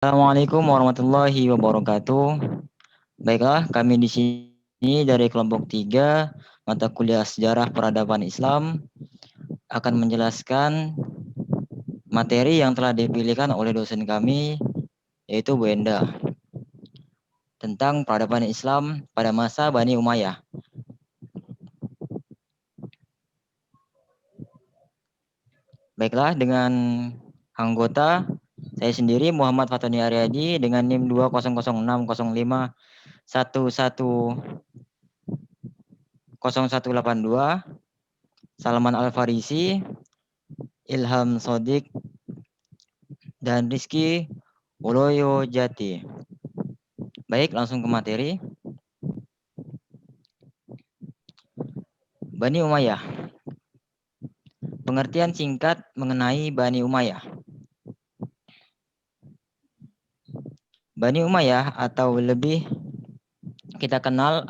Assalamualaikum warahmatullahi wabarakatuh. Baiklah, kami di sini dari kelompok 3 mata kuliah Sejarah Peradaban Islam akan menjelaskan materi yang telah dipilihkan oleh dosen kami, yaitu Bu Enda, tentang peradaban Islam pada masa Bani Umayyah. Baiklah, dengan anggota saya sendiri Muhammad Fatoni Aryadi dengan NIM 2006051110182, Salman Al-Farisi, Ilham Sodik, dan Rizky Uloyo Jati. Baik, langsung ke materi. Bani Umayyah. Pengertian singkat mengenai Bani Umayyah. Bani Umayyah atau lebih kita kenal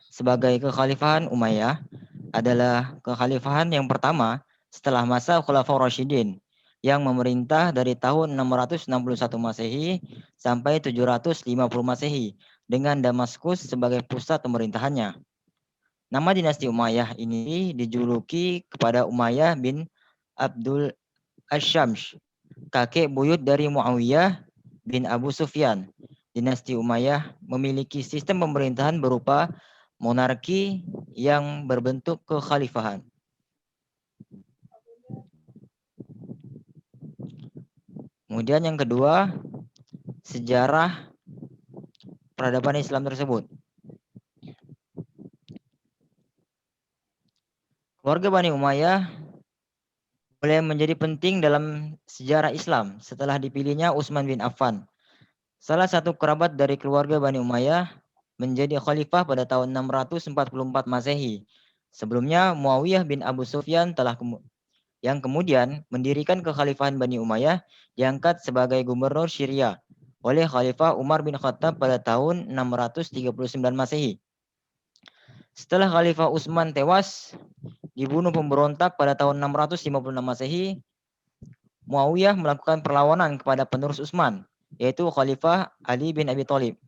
sebagai Kekhalifahan Umayyah adalah kekhalifahan yang pertama setelah masa Khulafaur Rasyidin yang memerintah dari tahun 661 Masehi sampai 750 Masehi dengan Damaskus sebagai pusat pemerintahannya. Nama dinasti Umayyah ini dijuluki kepada Umayyah bin Abdul Asyams, kakek buyut dari Muawiyah bin Abu Sufyan. Dinasti Umayyah memiliki sistem pemerintahan berupa monarki yang berbentuk kekhalifahan. Kemudian yang kedua, sejarah peradaban Islam tersebut. Keluarga Bani Umayyah mulai menjadi penting dalam sejarah Islam setelah dipilihnya Utsman bin Affan, salah satu kerabat dari keluarga Bani Umayyah, menjadi khalifah pada tahun 644 Masehi. Sebelumnya Muawiyah bin Abu Sufyan yang kemudian mendirikan kekhalifahan Bani Umayyah diangkat sebagai gubernur Syria oleh Khalifah Umar bin Khattab pada tahun 639 Masehi. Setelah Khalifah Utsman tewas dibunuh pemberontak pada tahun 656 Masehi, Muawiyah melakukan perlawanan kepada penerus Utsman, yaitu Khalifah Ali bin Abi Thalib.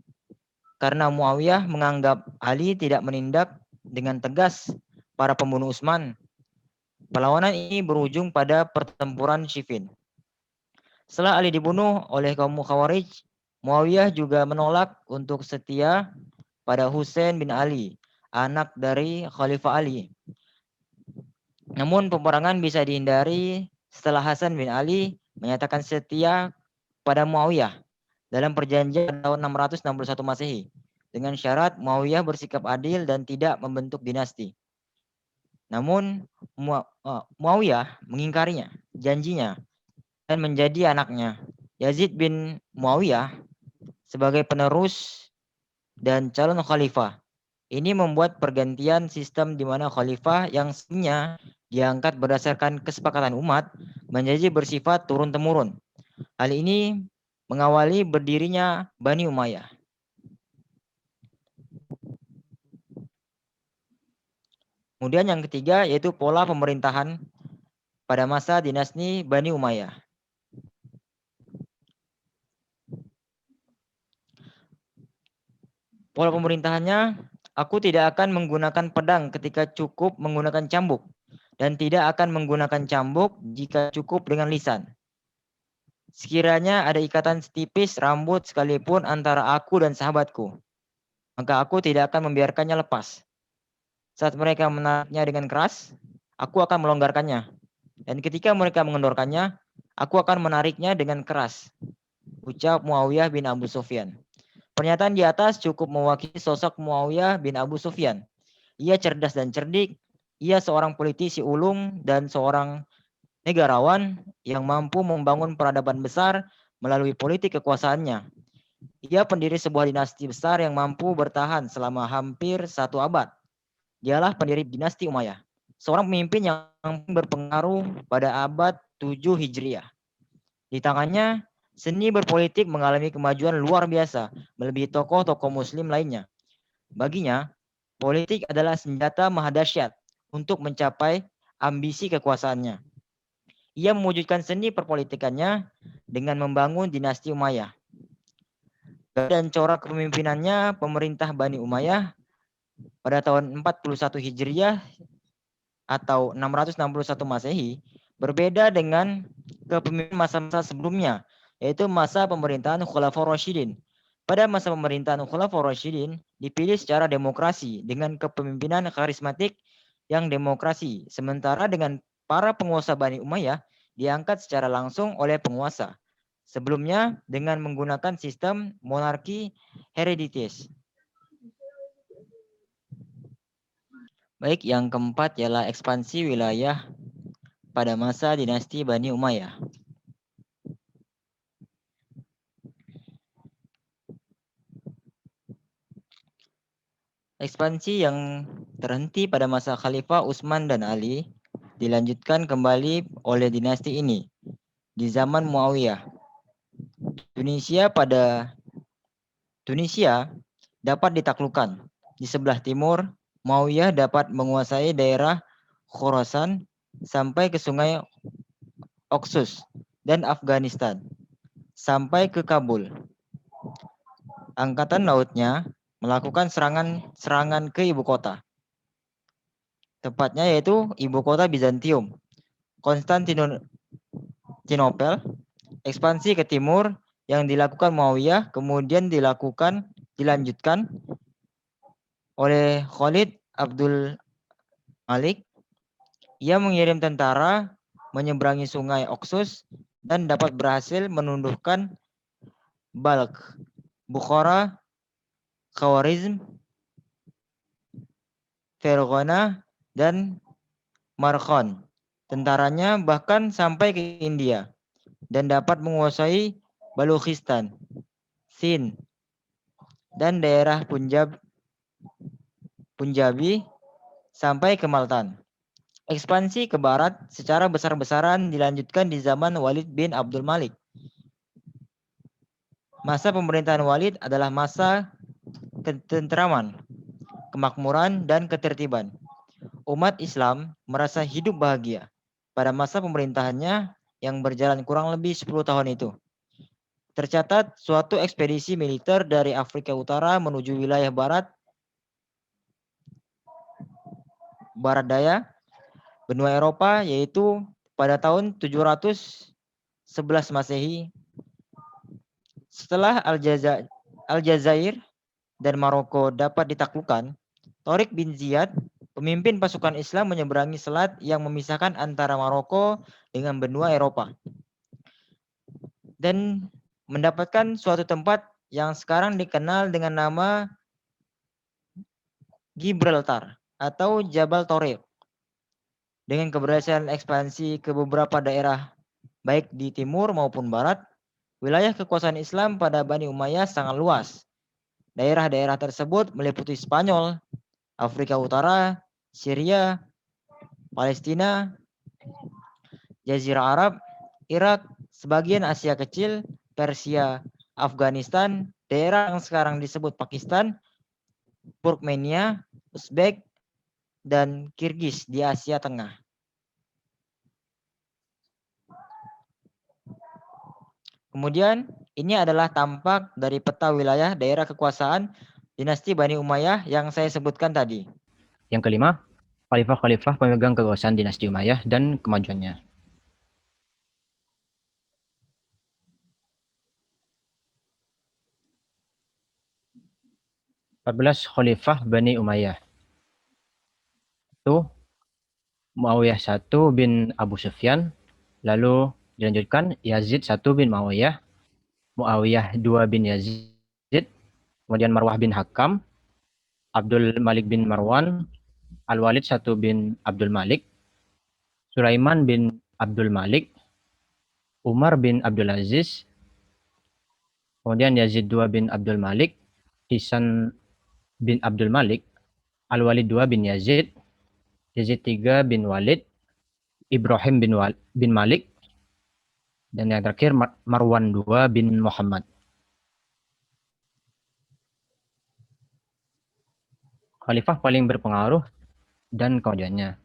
Karena Muawiyah menganggap Ali tidak menindak dengan tegas para pembunuh Utsman, perlawanan ini berujung pada pertempuran Siffin. Setelah Ali dibunuh oleh kaum Khawarij, Muawiyah juga menolak untuk setia pada Husain bin Ali, anak dari Khalifah Ali. Namun peperangan bisa dihindari setelah Hasan bin Ali menyatakan setia pada Muawiyah dalam perjanjian tahun 661 Masehi dengan syarat Muawiyah bersikap adil dan tidak membentuk dinasti. Namun Muawiyah mengingkarinya, janjinya, dan menjadi anaknya Yazid bin Muawiyah sebagai penerus dan calon khalifah. Ini membuat pergantian sistem di mana khalifah yang sebelumnya diangkat berdasarkan kesepakatan umat menjadi bersifat turun-temurun. Hal ini mengawali berdirinya Bani Umayyah. Kemudian yang ketiga yaitu pola pemerintahan pada masa dinasti Bani Umayyah. Pola pemerintahannya, aku tidak akan menggunakan pedang ketika cukup menggunakan cambuk, dan tidak akan menggunakan cambuk jika cukup dengan lisan. Sekiranya ada ikatan setipis rambut sekalipun antara aku dan sahabatku, maka aku tidak akan membiarkannya lepas. Saat mereka menariknya dengan keras, aku akan melonggarkannya. Dan ketika mereka mengendorkannya, aku akan menariknya dengan keras. Ucap Muawiyah bin Abu Sufyan. Pernyataan di atas cukup mewakili sosok Muawiyah bin Abu Sufyan. Ia cerdas dan cerdik, ia seorang politisi ulung dan seorang negarawan yang mampu membangun peradaban besar melalui politik kekuasaannya. Ia pendiri sebuah dinasti besar yang mampu bertahan selama hampir 1 abad. Dialah pendiri dinasti Umayyah, seorang pemimpin yang berpengaruh pada abad 7 Hijriah. Di tangannya, seni berpolitik mengalami kemajuan luar biasa, melebihi tokoh-tokoh muslim lainnya. Baginya, politik adalah senjata mahadahsyat untuk mencapai ambisi kekuasaannya. Ia mewujudkan seni perpolitikannya dengan membangun dinasti Umayyah. dan corak kepemimpinannya pemerintah Bani Umayyah pada tahun 41 Hijriah atau 661 Masehi berbeda dengan kepemimpinan masa-masa sebelumnya, yaitu masa pemerintahan Khulafaur Rasyidin. Pada masa pemerintahan Khulafaur Rasyidin dipilih secara demokrasi dengan kepemimpinan karismatik yang demokrasi, sementara dengan para penguasa Bani Umayyah diangkat secara langsung oleh penguasa. Sebelumnya dengan menggunakan sistem monarki hereditas. Baik, yang keempat ialah ekspansi wilayah pada masa dinasti Bani Umayyah. Ekspansi yang terhenti pada masa Khalifah Utsman dan Ali dilanjutkan kembali oleh dinasti ini di zaman Muawiyah. Tunisia dapat ditaklukkan. Di sebelah timur, Muawiyah dapat menguasai daerah Khorasan sampai ke sungai Oxus dan Afghanistan sampai ke Kabul. Angkatan lautnya melakukan serangan ke ibu kota. Tepatnya yaitu ibu kota Bizantium, Konstantinopel. Ekspansi ke timur yang dilakukan Muawiyah kemudian dilanjutkan oleh Khalid Abdul Malik. Ia mengirim tentara menyeberangi sungai Oxus dan dapat berhasil menundukkan Balkh, Bukhara, Khawarizm, Fergana, dan Markhon. Tentaranya bahkan sampai ke India dan dapat menguasai Balochistan, Sind, dan daerah Punjabi sampai ke Maltan. Ekspansi ke barat secara besar-besaran dilanjutkan di zaman Walid bin Abdul Malik. Masa pemerintahan Walid adalah masa ketentraman, kemakmuran, dan ketertiban. Umat Islam merasa hidup bahagia pada masa pemerintahannya yang berjalan kurang lebih 10 tahun itu. Tercatat suatu ekspedisi militer dari Afrika Utara menuju wilayah barat daya benua Eropa, yaitu pada tahun 711 Masehi. Setelah Aljazair dan Maroko dapat ditaklukkan, Tariq bin Ziyad, pemimpin pasukan Islam, menyeberangi selat yang memisahkan antara Maroko dengan benua Eropa dan mendapatkan suatu tempat yang sekarang dikenal dengan nama Gibraltar atau Jabal Tariq. Dengan keberhasilan ekspansi ke beberapa daerah baik di timur maupun barat, wilayah kekuasaan Islam pada Bani Umayyah sangat luas. Daerah-daerah tersebut meliputi Spanyol, Afrika Utara, Syria, Palestina, Jazirah Arab, Irak, sebagian Asia Kecil, Persia, Afghanistan, daerah yang sekarang disebut Pakistan, Turkmenia, Uzbek, dan Kirgiz di Asia Tengah. Kemudian ini adalah tampak dari peta wilayah daerah kekuasaan dinasti Bani Umayyah yang saya sebutkan tadi. Yang kelima, khalifah-khalifah pemegang kekuasaan dinasti Umayyah dan kemajuannya. Belas khalifah Bani Umayyah. Itu Muawiyah 1 bin Abu Sufyan, lalu dilanjutkan Yazid 1 bin Muawiyah, Muawiyah 2 bin Yazid, kemudian Marwah bin Hakam, Abdul Malik bin Marwan, Al-Walid 1 bin Abdul Malik, Sulaiman bin Abdul Malik, Umar bin Abdul Aziz, kemudian Yazid 2 bin Abdul Malik, Hisan bin Abdul Malik, Al-Walid 2 bin Yazid, Yazid 3 bin Walid, Ibrahim bin Malik, dan yang terakhir Marwan 2 bin Muhammad. Khalifah paling berpengaruh dan kemajuannya.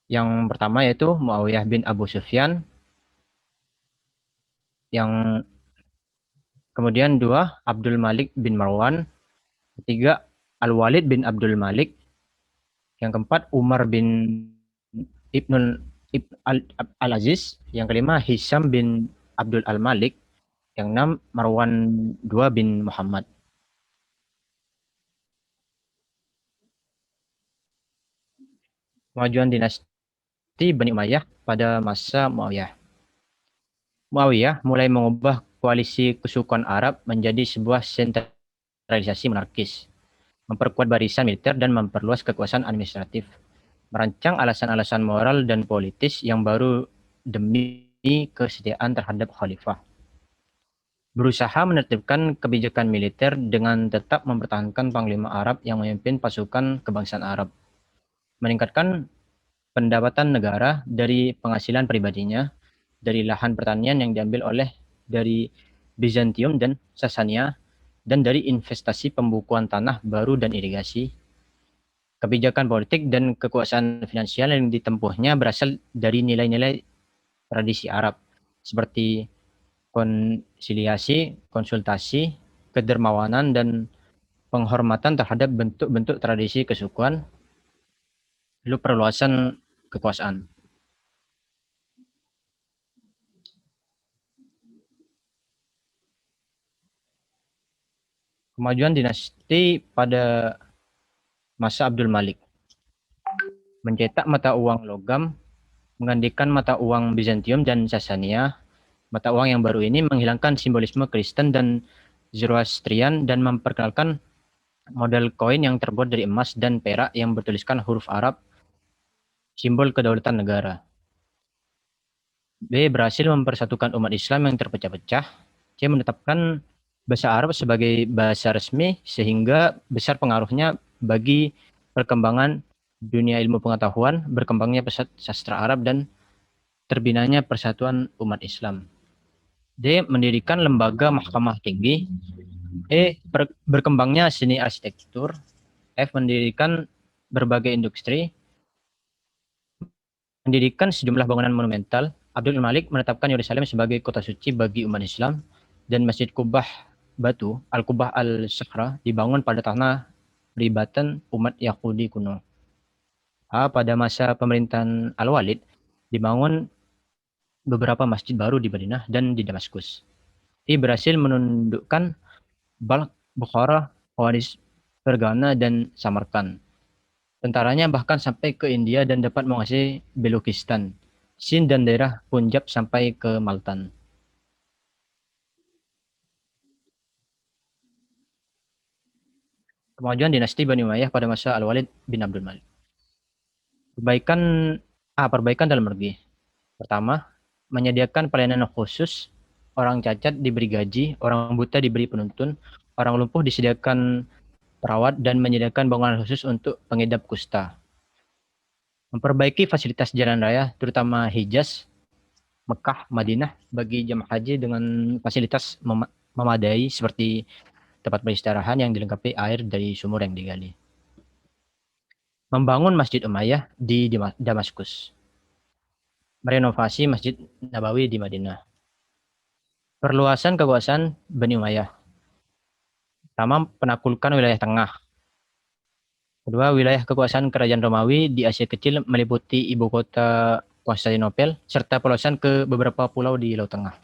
Yang pertama yaitu Muawiyah bin Abu Sufyan, yang Kemudian 2, Abdul Malik bin Marwan. Ketiga, Al-Walid bin Abdul Malik. Yang keempat, Umar bin Ibnul Al-Aziz. Yang kelima, Hisham bin Abdul Al-Malik. Yang enam, Marwan II bin Muhammad. Kemajuan dinasti Bani Umayyah pada masa Muawiyah. Muawiyah mulai mengubah koalisi kesukuan Arab menjadi sebuah sentralisasi monarkis, memperkuat barisan militer dan memperluas kekuasaan administratif, merancang alasan-alasan moral dan politis yang baru demi kesetiaan terhadap khalifah, berusaha menertibkan kebijakan militer dengan tetap mempertahankan panglima Arab yang memimpin pasukan kebangsaan Arab, meningkatkan pendapatan negara dari penghasilan pribadinya, dari lahan pertanian yang diambil oleh dari Bizantium dan Sasania, dan dari investasi pembukuan tanah baru dan irigasi. Kebijakan politik dan kekuasaan finansial yang ditempuhnya berasal dari nilai-nilai tradisi Arab, seperti konsiliasi, konsultasi, kedermawanan, dan penghormatan terhadap bentuk-bentuk tradisi kesukuan, lalu perluasan kekuasaan. Kemajuan dinasti pada masa Abdul Malik. Mencetak mata uang logam, menggantikan mata uang Bizantium dan Sasania. Mata uang yang baru ini menghilangkan simbolisme Kristen dan Zoroastrian dan memperkenalkan model koin yang terbuat dari emas dan perak yang bertuliskan huruf Arab, simbol kedaulatan negara. B. Berhasil mempersatukan umat Islam yang terpecah-pecah. C. Menetapkan bahasa Arab sebagai bahasa resmi sehingga besar pengaruhnya bagi perkembangan dunia ilmu pengetahuan, berkembangnya pesat sastra Arab, dan terbinanya persatuan umat Islam. D. Mendirikan lembaga mahkamah tinggi. E. Berkembangnya seni arsitektur. F. Mendirikan berbagai industri. Mendirikan sejumlah bangunan monumental. Abdul Malik menetapkan Yerusalem sebagai kota suci bagi umat Islam, dan Masjid Kubah Batu, Al-Kubah Al-Sakhra, dibangun pada tanah peribatan umat Yahudi kuno. A. Pada masa pemerintahan Al-Walid, dibangun beberapa masjid baru di Madinah dan di Damaskus. I. Berhasil menundukkan Balkh, Bukhara, Khawarizm, Fergana, dan Samarkand. Tentaranya bahkan sampai ke India dan dapat menguasai Belukistan, Sind, dan daerah Punjab sampai ke Maltan. Kemajuan dinasti Bani Umayyah pada masa Al-Walid bin Abdul Malik. Perbaikan dalam negeri. Pertama, menyediakan pelayanan khusus, orang cacat diberi gaji, orang buta diberi penuntun, orang lumpuh disediakan perawat, dan menyediakan bangunan khusus untuk pengidap kusta. Memperbaiki fasilitas jalan raya, terutama Hijaz, Mekah, Madinah, bagi jemaah haji dengan fasilitas memadai seperti tempat beristirahat yang dilengkapi air dari sumur yang digali. Membangun Masjid Umayyah di Damaskus. Merenovasi Masjid Nabawi di Madinah. Perluasan kekuasaan Bani Umayyah. Pertama, penaklukan wilayah tengah. Kedua, wilayah kekuasaan kerajaan Romawi di Asia Kecil meliputi ibu kota Konstantinopel serta perluasan ke beberapa pulau di Laut Tengah.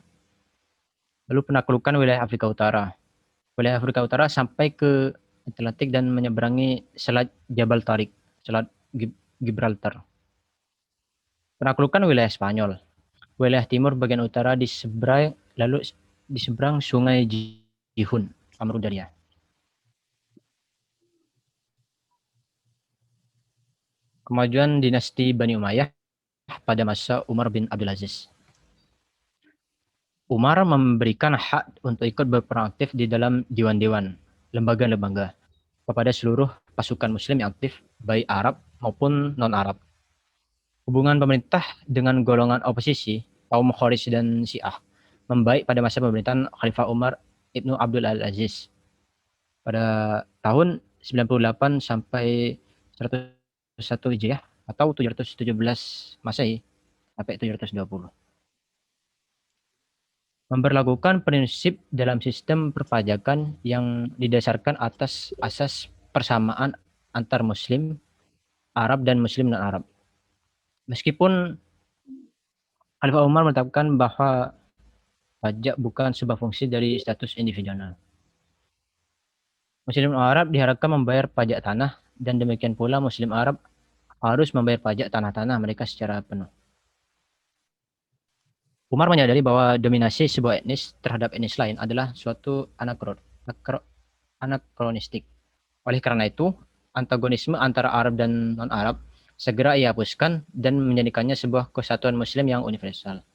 Lalu penaklukan wilayah Afrika Utara. Wilayah Afrika Utara sampai ke Atlantik dan menyeberangi Selat Jabal Tariq, Selat Gibraltar. Penaklukan wilayah Spanyol. Wilayah timur bagian utara di seberang Sungai Jihun, Amrudaria. Kemajuan dinasti Bani Umayyah pada masa Umar bin Abdul Aziz. Umar memberikan hak untuk ikut berperan aktif di dalam dewan-dewan, lembaga-lembaga, kepada seluruh pasukan muslim yang aktif, baik Arab maupun non-Arab. Hubungan pemerintah dengan golongan oposisi, kaum Khawarij dan Syiah, membaik pada masa pemerintahan Khalifah Umar Ibnu Abdul Aziz pada tahun 98 sampai 101 Hijriah atau 717 Masehi sampai 720. memberlakukan prinsip dalam sistem perpajakan yang didasarkan atas asas persamaan antar Muslim, Arab, dan Muslim non-Arab. Meskipun Khalifah Umar menetapkan bahwa pajak bukan sebuah fungsi dari status individual. Muslim Arab diharapkan membayar pajak tanah dan demikian pula Muslim Arab harus membayar pajak tanah-tanah mereka secara penuh. Umar menyadari bahwa dominasi sebuah etnis terhadap etnis lain adalah suatu anakronistik. Oleh karena itu, antagonisme antara Arab dan non-Arab segera ia hapuskan dan menjadikannya sebuah kesatuan Muslim yang universal.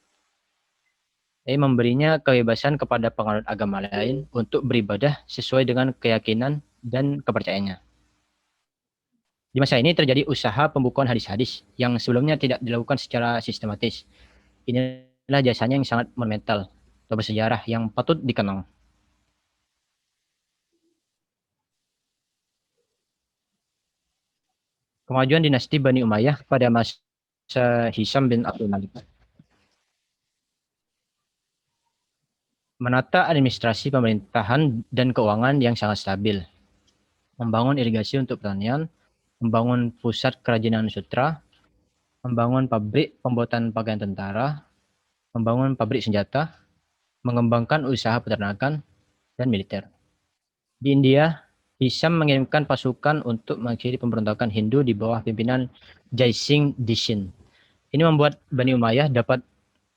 Ia memberinya kebebasan kepada penganut agama lain untuk beribadah sesuai dengan keyakinan dan kepercayaannya. Di masa ini terjadi usaha pembukuan hadis-hadis yang sebelumnya tidak dilakukan secara sistematis. Inilah jasanya yang sangat monumental atau bersejarah yang patut dikenang. Kemajuan dinasti Bani Umayyah pada masa Hisham bin Abdul Malik. Menata administrasi pemerintahan dan keuangan yang sangat stabil. Membangun irigasi untuk pertanian, membangun pusat kerajinan sutra, membangun pabrik pembuatan pakaian tentara, membangun pabrik senjata, mengembangkan usaha peternakan dan militer. Di India, Hisham mengirimkan pasukan untuk mengakhiri pemberontakan Hindu di bawah pimpinan Jai Singh Dishin. Ini membuat Bani Umayyah dapat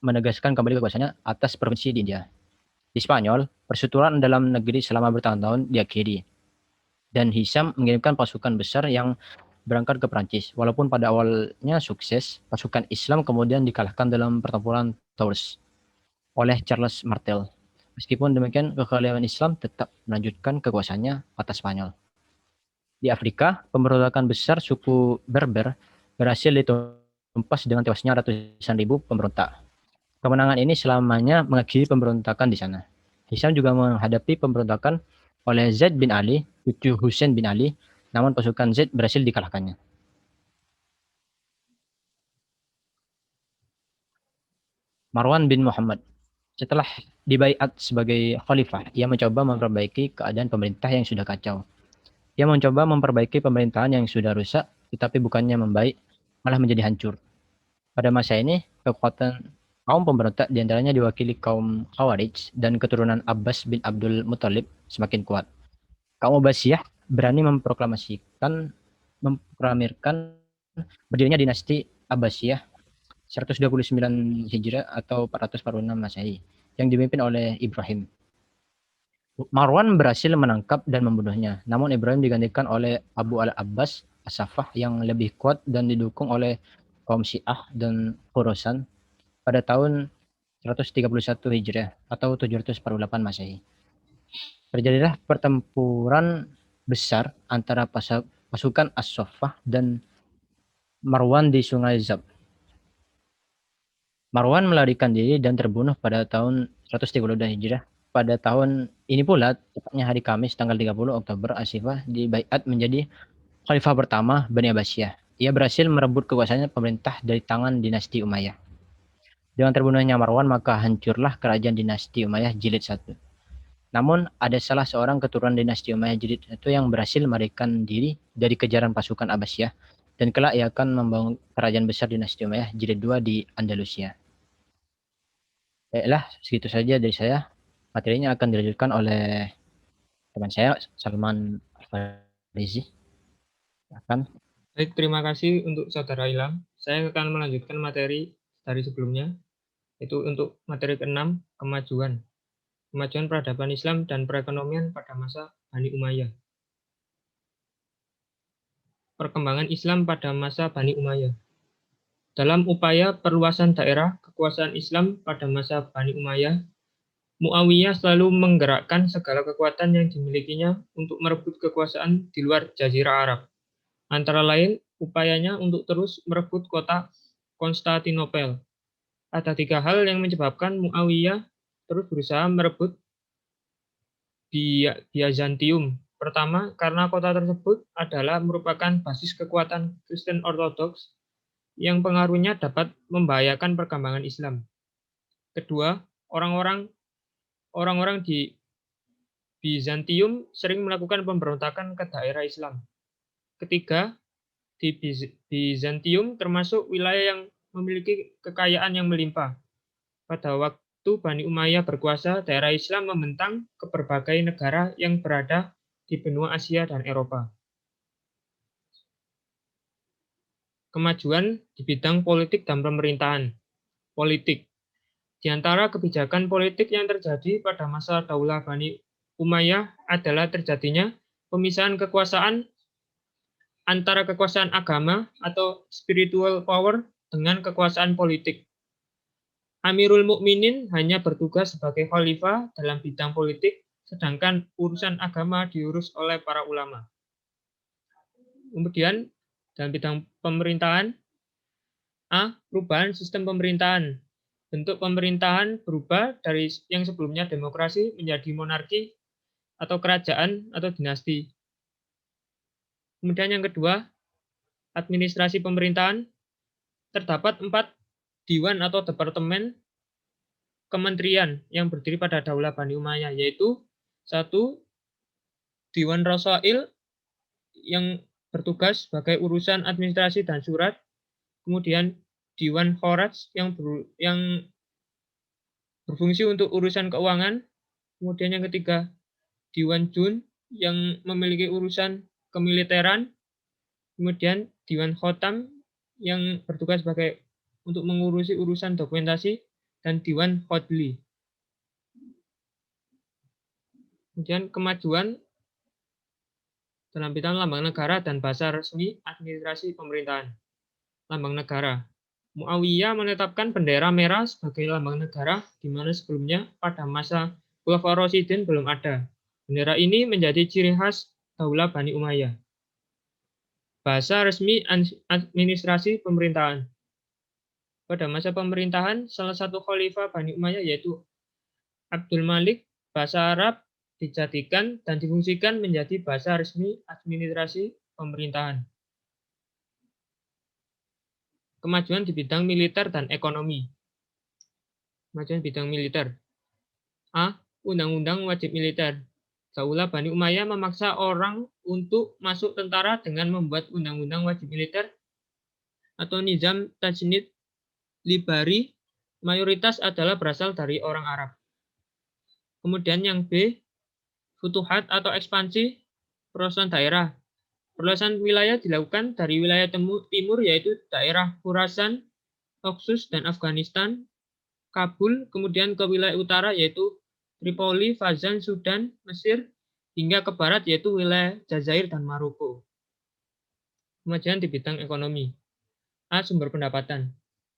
menegaskan kembali kekuasaannya atas provinsi di India. Di Spanyol, persetujuan dalam negeri selama bertahun-tahun diakhiri. Dan Hisham mengirimkan pasukan besar yang berangkat ke Prancis. Walaupun pada awalnya sukses, pasukan Islam kemudian dikalahkan dalam pertempuran Tours oleh Charles Martel. Meskipun demikian, kekhalifahan Islam tetap melanjutkan kekuasaannya atas Spanyol. Di Afrika, pemberontakan besar suku Berber berhasil ditumpas dengan tewasnya ratusan ribu pemberontak. Kemenangan ini selamanya mengakhiri pemberontakan di sana. Hisham juga menghadapi pemberontakan oleh Zaid bin Ali, cucu Husain bin Ali, namun pasukan Zaid berhasil dikalahkannya. Marwan bin Muhammad. Setelah dibaiat sebagai khalifah, ia mencoba memperbaiki keadaan pemerintah yang sudah kacau. Ia mencoba memperbaiki pemerintahan yang sudah rusak, tetapi bukannya membaik, malah menjadi hancur. Pada masa ini, kekuatan kaum pemberontak diantaranya diwakili kaum Khawarij dan keturunan Abbas bin Abdul Muthalib semakin kuat. Kaum Abbasiyah berani memproklamirkan berdirinya dinasti Abbasiyah 129 Hijriah atau 446 Masehi yang dipimpin oleh Ibrahim. Marwan berhasil menangkap dan membunuhnya, namun Ibrahim digantikan oleh Abu al-Abbas As-Saffah yang lebih kuat dan didukung oleh kaum Syiah dan Khorasan pada tahun 131 Hijriah atau 748 Masehi. Terjadilah pertempuran besar antara pasukan As-Saffah dan Marwan di Sungai Zab. Marwan melarikan diri dan terbunuh pada tahun 132 Hijriah. Pada tahun ini pula, tepatnya hari Kamis tanggal 30 Oktober, Asifah dibaiat menjadi khalifah pertama Bani Abbasiyah. Ia berhasil merebut kekuasaan pemerintah dari tangan dinasti Umayyah. Dengan terbunuhnya Marwan, maka hancurlah kerajaan dinasti Umayyah Jilid 1. Namun, ada salah seorang keturunan dinasti Umayyah Jilid 1 yang berhasil melarikan diri dari kejaran pasukan Abbasiyah, dan kelak ia akan membangun kerajaan besar dinasti Umayyah Jilid 2 di Andalusia. Baiklah, segitu saja dari saya. Materinya akan dilanjutkan oleh teman saya, Salman Al-Farizi. Baik, terima kasih untuk Saudara Ilham. Saya akan melanjutkan materi dari sebelumnya, yaitu untuk materi ke-6, kemajuan. Kemajuan peradaban Islam dan perekonomian pada masa Bani Umayyah. Perkembangan Islam pada masa Bani Umayyah. Dalam upaya perluasan daerah kekuasaan Islam pada masa Bani Umayyah, Muawiyah selalu menggerakkan segala kekuatan yang dimilikinya untuk merebut kekuasaan di luar Jazirah Arab. Antara lain, upayanya untuk terus merebut kota Konstantinopel. Ada 3 hal yang menyebabkan Muawiyah terus berusaha merebut Byzantium. Pertama, karena kota tersebut adalah merupakan basis kekuatan Kristen Ortodoks yang pengaruhnya dapat membahayakan perkembangan Islam. Kedua, orang-orang orang-orang di Bizantium sering melakukan pemberontakan ke daerah Islam. Ketiga, di Bizantium termasuk wilayah yang memiliki kekayaan yang melimpah. Pada waktu Bani Umayyah berkuasa, daerah Islam membentang ke berbagai negara yang berada di benua Asia dan Eropa. Kemajuan di bidang politik dan pemerintahan. Politik. Di antara kebijakan politik yang terjadi pada masa Daulah Bani Umayyah adalah terjadinya pemisahan kekuasaan antara kekuasaan agama atau spiritual power dengan kekuasaan politik. Amirul Mukminin hanya bertugas sebagai khalifah dalam bidang politik, sedangkan urusan agama diurus oleh para ulama. Kemudian dalam bidang pemerintahan, perubahan sistem pemerintahan. Bentuk pemerintahan berubah dari yang sebelumnya demokrasi menjadi monarki atau kerajaan atau dinasti. Kemudian yang kedua, administrasi pemerintahan. Terdapat 4 diwan atau departemen kementerian yang berdiri pada Daulah Bani Umayyah, yaitu 1. Diwan Rasail yang bertugas sebagai urusan administrasi dan surat, kemudian Diwan Khoraj yang berfungsi untuk urusan keuangan, kemudian yang ketiga Diwan Jun yang memiliki urusan kemiliteran, kemudian Diwan Khotam yang bertugas sebagai untuk mengurusi urusan dokumentasi, dan Diwan Khodli. Kemudian kemajuan dalam bidang lambang negara dan bahasa resmi administrasi pemerintahan. Lambang negara. Muawiyah menetapkan bendera merah sebagai lambang negara, di mana sebelumnya pada masa Khulafaur Rasyidin belum ada. Bendera ini menjadi ciri khas Daulah Bani Umayyah. Bahasa resmi administrasi pemerintahan. Pada masa pemerintahan salah satu khalifah Bani Umayyah yaitu Abdul Malik, bahasa Arab dijadikan dan difungsikan menjadi bahasa resmi administrasi pemerintahan. Kemajuan di bidang militer dan ekonomi. Kemajuan bidang militer. Undang-undang wajib militer. Daulah Bani Umayyah memaksa orang untuk masuk tentara dengan membuat undang-undang wajib militer atau nizam tajnid libari, mayoritas adalah berasal dari orang Arab. Kemudian yang B, futuhat atau ekspansi perluasan daerah. Perluasan wilayah dilakukan dari wilayah timur yaitu daerah Khurasan, Oxus, dan Afghanistan, Kabul, kemudian ke wilayah utara yaitu Tripoli, Fazan, Sudan, Mesir, hingga ke barat yaitu wilayah Jazair dan Maroko. Kemajuan di bidang ekonomi. Sumber pendapatan.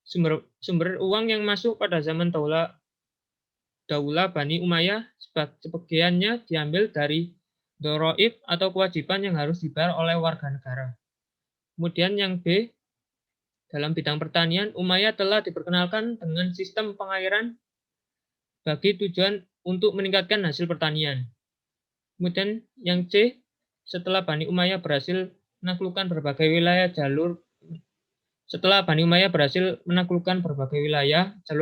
Sumber uang yang masuk pada zaman Daulah Bani Umayyah sebagiannya diambil dari dharaib atau kewajiban yang harus dibayar oleh warga negara. Kemudian yang B, dalam bidang pertanian, Umayyah telah diperkenalkan dengan sistem pengairan bagi tujuan untuk meningkatkan hasil pertanian. Kemudian yang C, setelah Bani Umayyah berhasil menaklukkan berbagai wilayah, jalur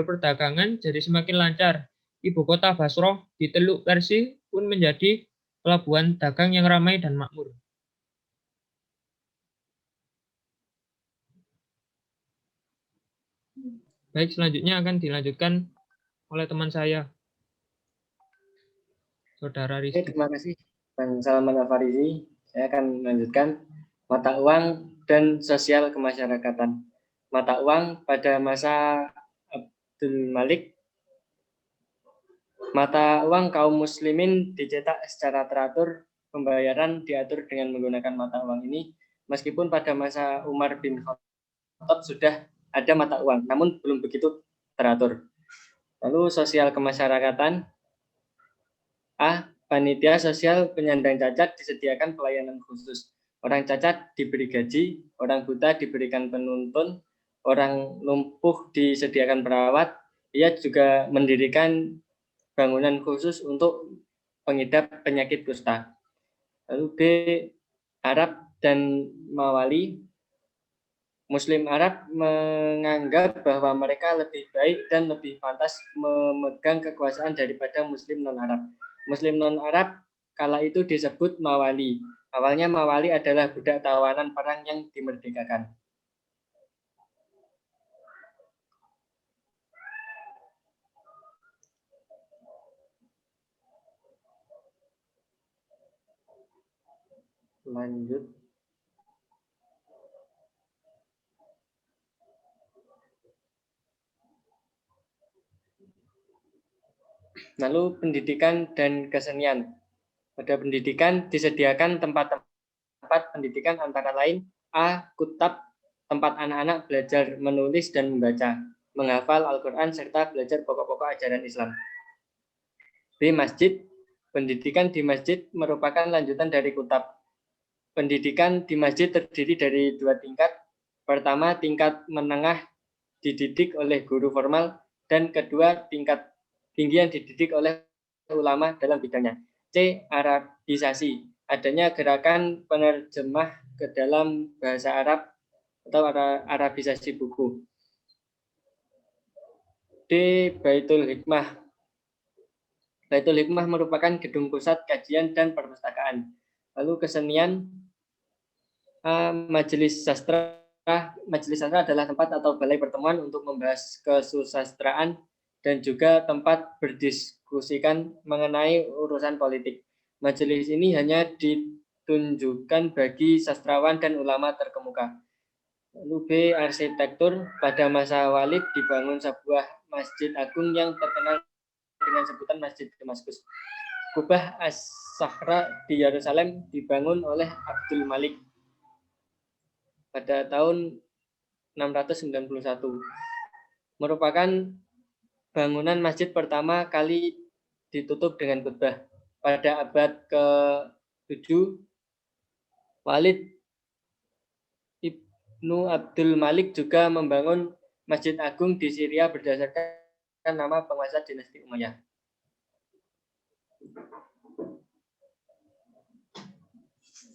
perdagangan jadi semakin lancar. Ibu kota Basrah di Teluk Persi pun menjadi pelabuhan dagang yang ramai dan makmur. Baik, selanjutnya akan dilanjutkan oleh teman saya, Saudara Rizky. Terima kasih, Bang Salman Al-Farizi. Saya akan melanjutkan mata uang dan sosial kemasyarakatan. Mata uang pada masa Abdul Malik, mata uang kaum muslimin dicetak secara teratur, pembayaran diatur dengan menggunakan mata uang ini, meskipun pada masa Umar bin Khattab sudah ada mata uang, namun belum begitu teratur. Lalu sosial kemasyarakatan. Panitia sosial penyandang cacat disediakan pelayanan khusus. Orang cacat diberi gaji, orang buta diberikan penuntun, orang lumpuh disediakan perawat. Ia juga mendirikan bangunan khusus untuk pengidap penyakit kusta. Lalu B, Arab dan Mawali. Muslim Arab menganggap bahwa mereka lebih baik dan lebih pantas memegang kekuasaan daripada Muslim non-Arab. Muslim non-Arab kala itu disebut mawali. Awalnya mawali adalah budak tawanan perang yang dimerdekakan. Lanjut. Lalu pendidikan dan kesenian. Pada pendidikan disediakan tempat-tempat pendidikan antara lain A. Kutab, tempat anak-anak belajar menulis dan membaca, menghafal Al-Quran, serta belajar pokok-pokok ajaran Islam. B. Masjid. Pendidikan di masjid merupakan lanjutan dari kutab. Pendidikan di masjid terdiri dari 2 tingkat. Pertama, tingkat menengah dididik oleh guru formal, dan kedua, tingkat tinggi yang dididik oleh ulama dalam bidangnya. C. Arabisasi. Adanya gerakan penerjemah ke dalam bahasa Arab atau Arabisasi buku. D. Baitul Hikmah. Baitul Hikmah merupakan gedung pusat kajian dan perpustakaan. Lalu kesenian, majelis sastra. Majelis sastra adalah tempat atau balai pertemuan untuk membahas kesusastraan dan juga tempat berdiskusikan mengenai urusan politik. Majelis ini hanya ditunjukkan bagi sastrawan dan ulama terkemuka. Lalu B. Arsitektur. Pada masa Walid dibangun sebuah masjid agung yang terkenal dengan sebutan Masjid Damaskus. Kubah As-Sahra di Yerusalem dibangun oleh Abdul Malik pada tahun 691. Merupakan bangunan masjid pertama kali ditutup dengan khutbah. Pada abad ke-7, Walid Ibnu Abdul Malik juga membangun Masjid Agung di Syria berdasarkan nama penguasa dinasti Umayyah.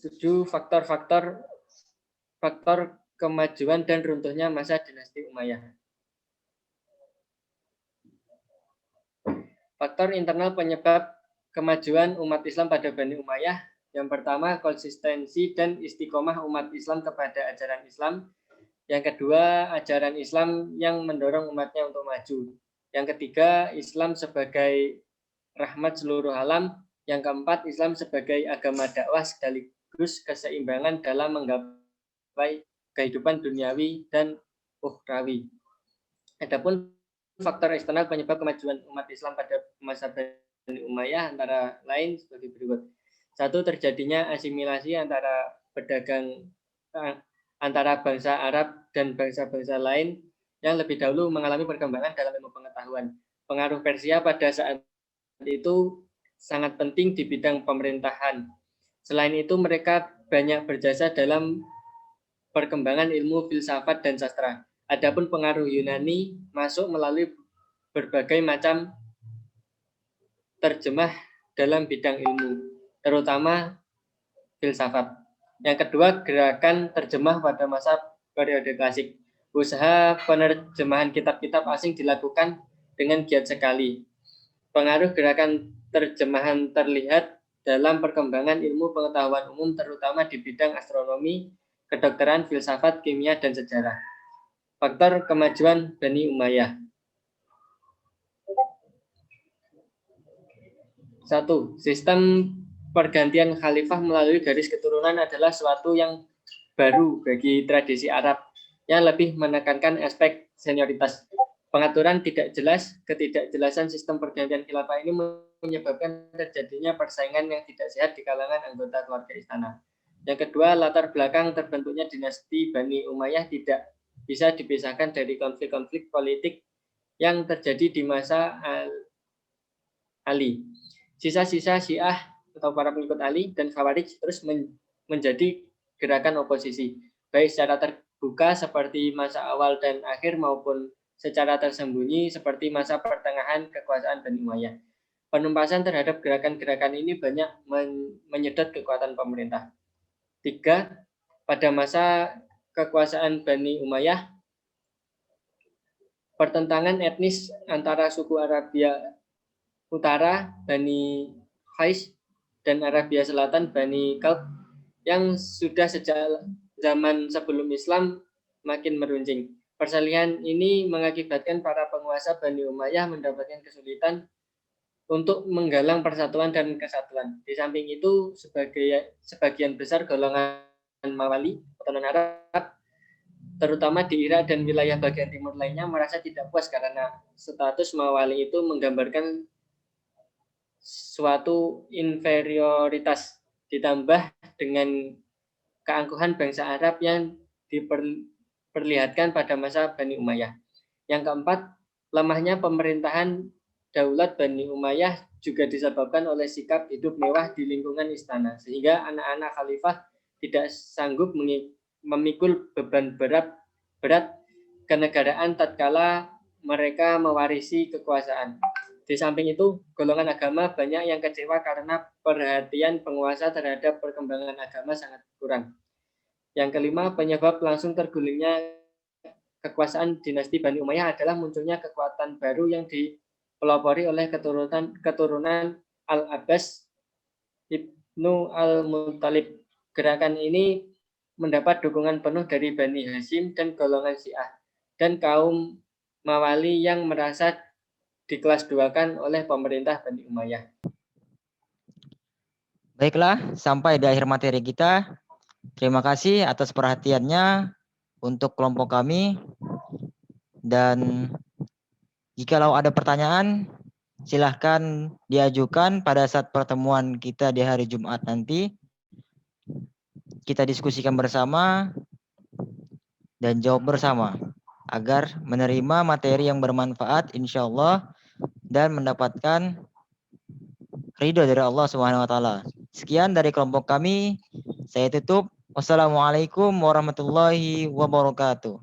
Tujuh faktor kemajuan dan runtuhnya masa dinasti Umayyah. Faktor internal penyebab kemajuan umat Islam pada Bani Umayyah. Yang pertama, konsistensi dan istiqomah umat Islam kepada ajaran Islam. Yang kedua, ajaran Islam yang mendorong umatnya untuk maju. Yang ketiga, Islam sebagai rahmat seluruh alam. Yang keempat, Islam sebagai agama dakwah sekaligus keseimbangan dalam menggapai kehidupan duniawi dan ukhrawi. Adapun faktor eksternal penyebab kemajuan umat Islam pada masa Bani Umayyah antara lain sebagai berikut. 1. Terjadinya asimilasi antara pedagang antara bangsa Arab dan bangsa-bangsa lain yang lebih dahulu mengalami perkembangan dalam ilmu pengetahuan. Pengaruh Persia pada saat itu sangat penting di bidang pemerintahan. Selain itu, mereka banyak berjasa dalam perkembangan ilmu filsafat dan sastra. Adapun pengaruh Yunani masuk melalui berbagai macam terjemah dalam bidang ilmu, terutama filsafat. Yang kedua, gerakan terjemah pada masa periode klasik. Usaha penerjemahan kitab-kitab asing dilakukan dengan giat sekali. Pengaruh gerakan terjemahan terlihat dalam perkembangan ilmu pengetahuan umum, terutama di bidang astronomi, kedokteran, filsafat, kimia, dan sejarah. Faktor kemajuan Bani Umayyah. 1. Sistem pergantian khalifah melalui garis keturunan adalah suatu yang baru bagi tradisi Arab yang lebih menekankan aspek senioritas. Pengaturan tidak jelas, ketidakjelasan sistem pergantian khilafah ini menyebabkan terjadinya persaingan yang tidak sehat di kalangan anggota keluarga istana. Yang kedua, latar belakang terbentuknya dinasti Bani Umayyah tidak bisa dipisahkan dari konflik-konflik politik yang terjadi di masa Ali. Sisa-sisa Syiah atau para pengikut Ali dan Khawarij terus menjadi gerakan oposisi, baik secara terbuka seperti masa awal dan akhir maupun secara tersembunyi seperti masa pertengahan kekuasaan Bani Umayyah. Penumpasan terhadap gerakan-gerakan ini banyak menyedot kekuatan pemerintah. 3. Pada masa kekuasaan Bani Umayyah, pertentangan etnis antara suku Arabia Utara, Bani Qais, dan Arabia Selatan, Bani Kalb, yang sudah sejak zaman sebelum Islam makin meruncing. Persalihan ini mengakibatkan para penguasa Bani Umayyah mendapatkan kesulitan untuk menggalang persatuan dan kesatuan. Di samping itu, sebagian besar golongan Mawali, keturunan Arab, terutama di Irak dan wilayah bagian timur lainnya, merasa tidak puas karena status Mawali itu menggambarkan suatu inferioritas, ditambah dengan keangkuhan bangsa Arab yang diperlihatkan pada masa Bani Umayyah. Yang keempat, lemahnya pemerintahan Daulat Bani Umayyah juga disebabkan oleh sikap hidup mewah di lingkungan istana, sehingga anak-anak khalifah tidak sanggup memikul beban berat kenegaraan tatkala mereka mewarisi kekuasaan. Di samping itu, golongan agama banyak yang kecewa karena perhatian penguasa terhadap perkembangan agama sangat kurang. Yang kelima, penyebab langsung tergulingnya kekuasaan dinasti Bani Umayyah adalah munculnya kekuatan baru yang dipelopori oleh keturunan Al-Abbas Ibnu Al-Muttalib. Gerakan ini mendapat dukungan penuh dari Bani Hashim dan golongan Syiah, dan kaum Mawali yang merasa dikelas duakan oleh pemerintah Bani Umayyah. Baiklah, sampai di akhir materi kita. Terima kasih atas perhatiannya untuk kelompok kami. Dan jikalau ada pertanyaan, silahkan diajukan pada saat pertemuan kita di hari Jumat nanti. Kita diskusikan bersama dan jawab bersama agar menerima materi yang bermanfaat insya Allah dan mendapatkan ridho dari Allah Subhanahu wa taala. Sekian dari kelompok kami. Saya tutup. Wassalamualaikum warahmatullahi wabarakatuh.